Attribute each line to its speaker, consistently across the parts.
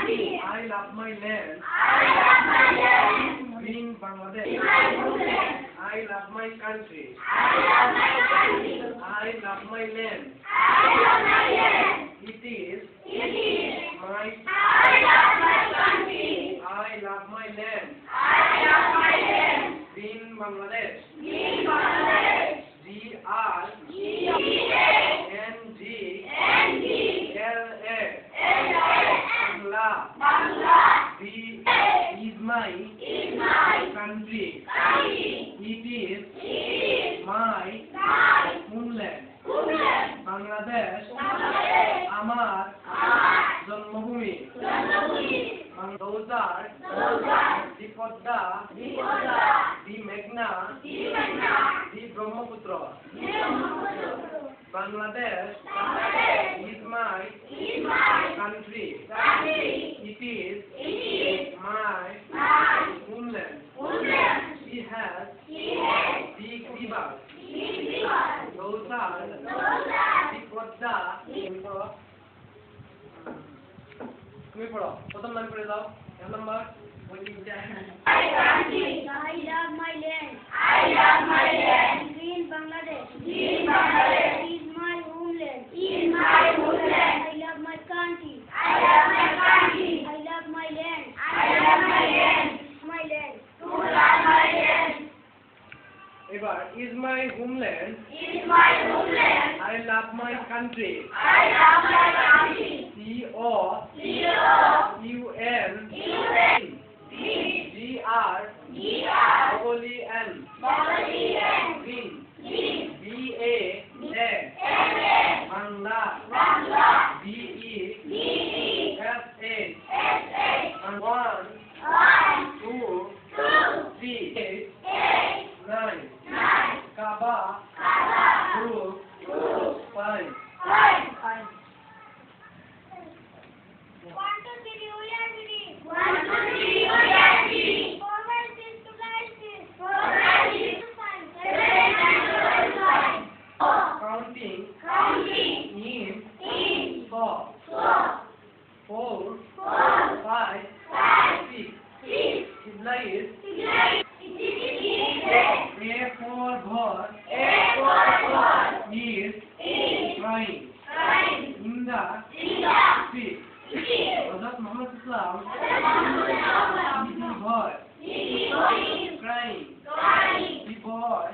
Speaker 1: I love my land. Being Bangladesh. I love my country. I love my land. It is my. I love my land. Being Bangladesh. Bangla. B is my country. It is my homeland. Bangladesh আমার জন্মভূমি। Those are the Podda, the Meghna, the Brahmaputra. Bangladesh is my country. It is my homeland. She has big rivers. Those are the Podda. তুমি পড়ো প্রথম line পড়ে দাও এক number ওই তিনটা
Speaker 2: I love my land. Green Bangladesh. Is my homeland. I love my country. I love my land. My land.
Speaker 1: এবার is my homeland. I love my country. COUN GREEN Green BANGLA BESH 1 2 3 8 9 Kaaba group 5
Speaker 2: 1, 2, 3, we are ready. Forward is to crisis.
Speaker 1: Counting in 4 5 6 Is A for God is crying in the street. Hazrat Muhammad Islam is the boy crying. The boy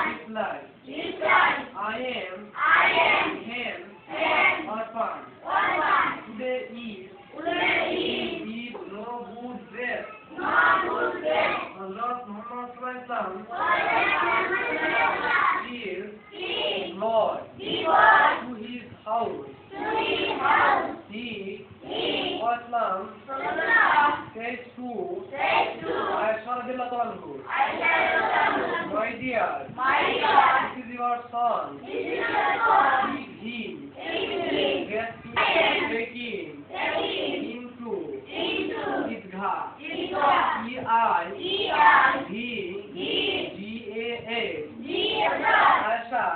Speaker 1: replied, I am hen orphan. Today is Eid no good dress. Hazrat Muhammad Islam is Lord to his house. He Islam says to Aisha radhiyallahu anhu, my dear, this is your son. Feed him. Get to take him into Idgha. EIDGAH. Aisha